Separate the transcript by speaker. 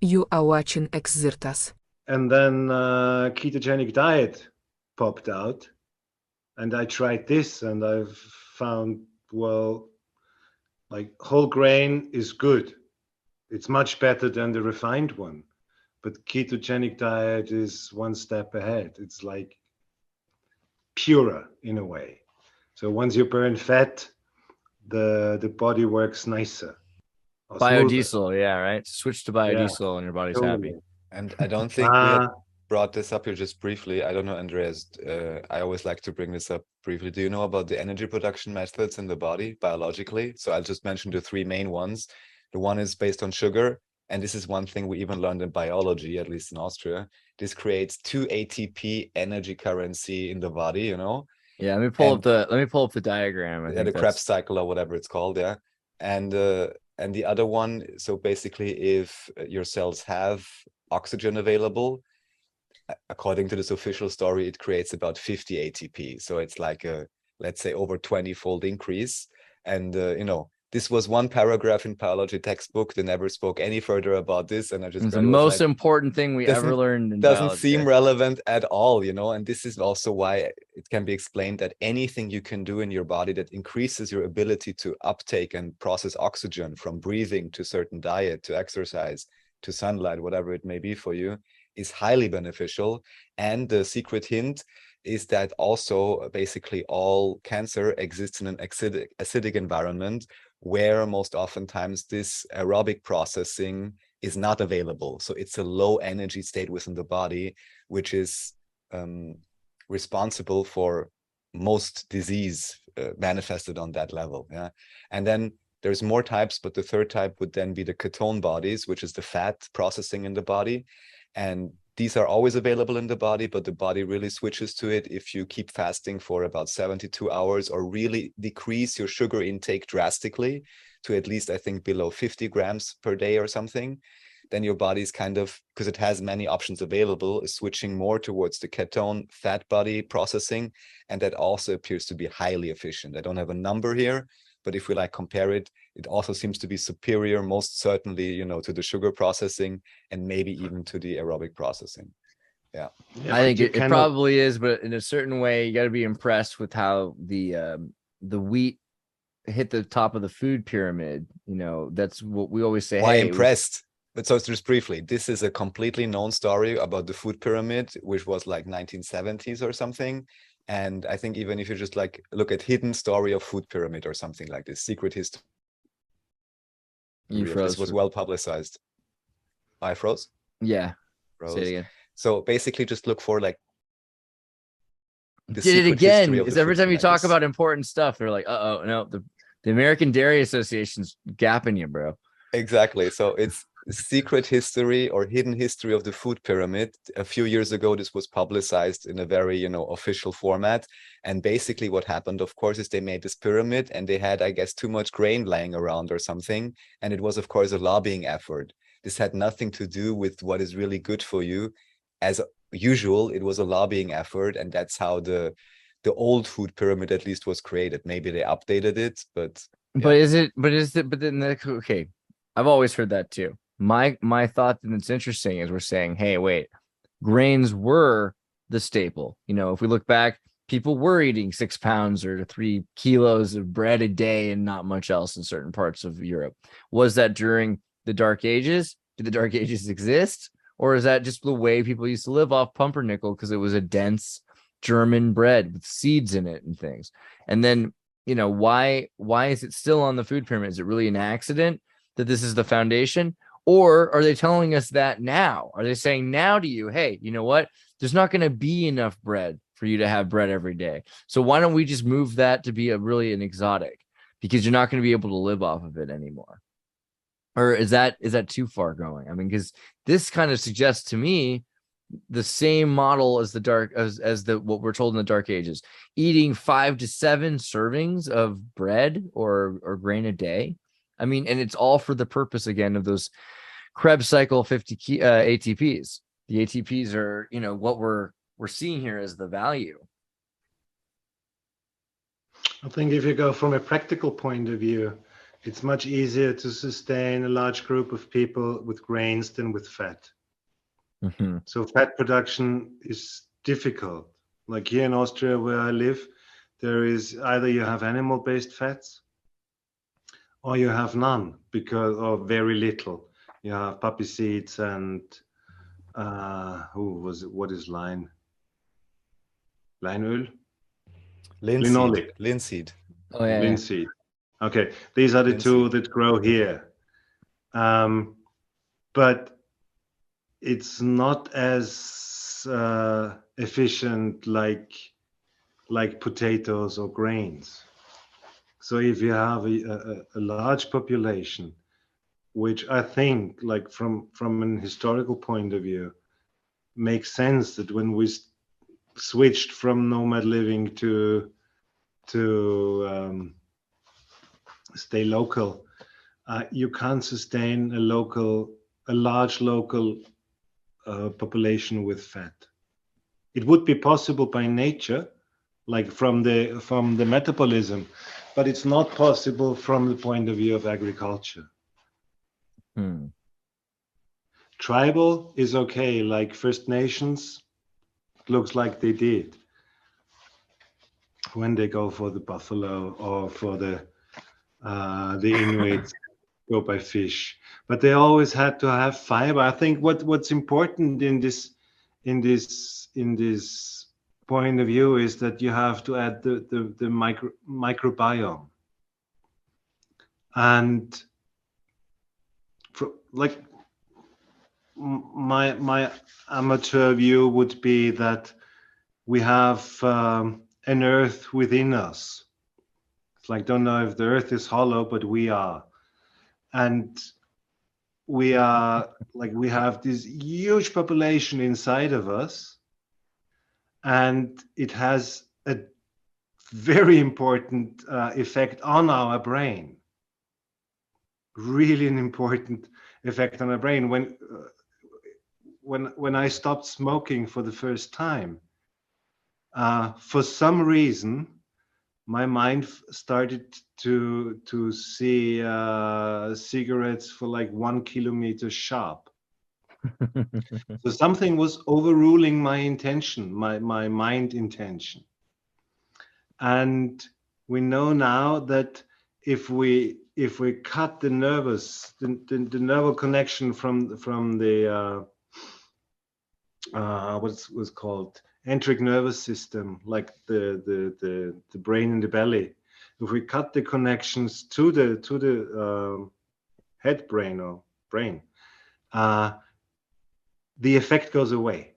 Speaker 1: You are watching Xirtus.
Speaker 2: And then ketogenic diet popped out, and I tried this, and I've found, well, like whole grain is good. It's much better than the refined one, but ketogenic diet is one step ahead. It's like purer in a way. So once you burn fat, the body works nicer or smoother.
Speaker 3: Biodiesel, yeah, right. Switch to
Speaker 2: Yeah,
Speaker 3: biodiesel and your body's happy.
Speaker 2: totally.
Speaker 4: And I don't think we had
Speaker 2: Uh,
Speaker 4: brought this up here just briefly. I don't know, Andreas. I always like to bring this up briefly. Do you know about the energy production methods in the body biologically? So I'll just mention the three main ones. The one is based on sugar. And this is one thing we even learned in biology, at least in Austria. This creates 2 ATP energy currency in the body, you know?
Speaker 3: Yeah,
Speaker 4: And
Speaker 3: let me pull up the diagram. I
Speaker 4: yeah,
Speaker 3: think
Speaker 4: the Krebs
Speaker 3: that's
Speaker 4: cycle or whatever it's called, yeah. And the other one, so basically if your cells have oxygen available, according to this official story, it creates about 50 ATP. So it's like a, let's say, over 20-fold increase. And, you know, this was one paragraph in biology textbook. They never spoke any further about this. And I just
Speaker 3: it's the
Speaker 4: read it was
Speaker 3: most
Speaker 4: like,
Speaker 3: important thing we ever learned in
Speaker 4: doesn't
Speaker 3: biology.
Speaker 4: seem relevant at all, you know. And this is also why it can be explained that anything you can do in your body that increases your ability to uptake and process oxygen, from breathing to certain diet to exercise to sunlight, whatever it may be for you, is highly beneficial. And the secret hint is that also basically all cancer exists in an acidic environment, where most oftentimes this aerobic processing is not available. So it's a low energy state within the body, which is responsible for most disease manifested on that level. Yeah. And then there's more types, but the third type would then be the ketone bodies, which is the fat processing in the body. And these are always available in the body, but the body really switches to it if you keep fasting for about 72 hours or really decrease your sugar intake drastically to at least, I think, below 50 grams per day or something. Then your body's kind of, because it has many options available, is switching more towards the ketone fat body processing. And that also appears to be highly efficient. I don't have a number here, but if we like compare it, it also seems to be superior, most certainly, you know, to the sugar processing and maybe even to the aerobic processing. Yeah.
Speaker 2: yeah,
Speaker 3: I
Speaker 2: but
Speaker 3: think
Speaker 2: you
Speaker 3: it
Speaker 2: cannot.
Speaker 3: probably is, but in a certain way, you got to be impressed with how the wheat hit the top of the food pyramid. You know, that's what we always say.
Speaker 4: Why
Speaker 3: Hey,
Speaker 4: impressed? But so just briefly, this is a completely known story about the food pyramid, which was like 1970s or something. And I think even if you just like look at hidden story of food pyramid or something like this, secret history
Speaker 3: you
Speaker 4: of this
Speaker 3: froze.
Speaker 4: was well publicized. I froze.
Speaker 3: Yeah, say it
Speaker 4: Froze.
Speaker 3: again.
Speaker 4: So basically just look for like the
Speaker 3: Did it
Speaker 4: secret history
Speaker 3: again.
Speaker 4: of the
Speaker 3: Is every
Speaker 4: food
Speaker 3: time you
Speaker 4: pyramid.
Speaker 3: talk about important stuff, they're like, oh no, the American Dairy Association's gapping you, bro.
Speaker 4: Exactly. So it's secret history or hidden history of the food pyramid. A few years ago, this was publicized in a very, you know, official format. And basically what happened, of course, is they made this pyramid and they had, I guess, too much grain lying around or something. And it was, of course, a lobbying effort. This had nothing to do with what is really good for you. As usual, it was a lobbying effort. And that's how the old food pyramid at least was created. Maybe they updated it, but yeah.
Speaker 3: But then okay. I've always heard that too. My thought that's interesting is we're saying, hey, wait, grains were the staple. You know, if we look back, people were eating 6 pounds or 3 kilos of bread a day and not much else in certain parts of Europe. Was that during the Dark Ages? Did the Dark Ages exist? Or is that just the way people used to live off pumpernickel because it was a dense German bread with seeds in it and things? And then, you know, why is it still on the food pyramid? Is it really an accident that this is the foundation? Or are they telling us that now? Are they saying now to you, hey, you know what? There's not going to be enough bread for you to have bread every day. So why don't we just move that to be really an exotic? Because you're not going to be able to live off of it anymore. Or is that too far going? I mean, because this kind of suggests to me the same model as what we're told in the Dark Ages, eating 5 to 7 servings of bread or grain a day. I mean, and it's all for the purpose again of those Krebs cycle 50 ATPs. The ATPs are, you know, what we're seeing here as the value.
Speaker 2: I think if you go from a practical point of view, It's much easier to sustain a large group of people with grains than with fat.
Speaker 3: Mm-hmm.
Speaker 2: So fat production is difficult. Like here in Austria where I live, there is either you have animal-based fats or you have none, because or very little. You have poppy seeds and what is Leinöl? Linoleic.
Speaker 4: Linseed.
Speaker 3: Oh yeah.
Speaker 2: Linseed. Okay, these are the two
Speaker 4: Linseed.
Speaker 2: that grow here. But it's not as efficient like potatoes or grains. So if you have a large population, which I think, like from an historical point of view, makes sense that when we switched from nomad living to stay local, you can't sustain a large local population with fat. It would be possible by nature, like from the metabolism, but it's not possible from the point of view of agriculture. Tribal is okay, like First Nations, looks like they did when they go for the buffalo or for the Inuit go by fish, but they always had to have fiber. I think what's important in this point of view is that you have to add the microbiome, and like my amateur view would be that we have an earth within us. It's like, don't know if the earth is hollow, but we are. And we are like, we have this huge population inside of us, and it has a very important effect on our brain. Really an important effect on our brain. When I stopped smoking for the first time, for some reason, my mind started to see cigarettes for like 1 kilometer sharp. So something was overruling my intention, my mind intention. And we know now that if we cut the nerval connection from the what's called enteric nervous system, like the brain in the belly, if we cut the connections to the head brain or brain, the effect goes away.